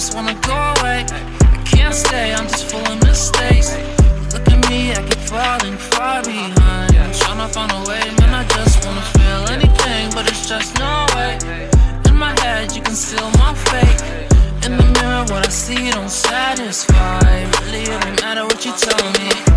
just wanna go away. I can't stay, I'm just full of mistakes. Look at me, I keep falling far behind. I'm tryna find a way, man, I just wanna feel anything, but it's just no way. In my head, you can steal my fate. In the mirror, what I see don't satisfy. Really, it don't matter what you tell me.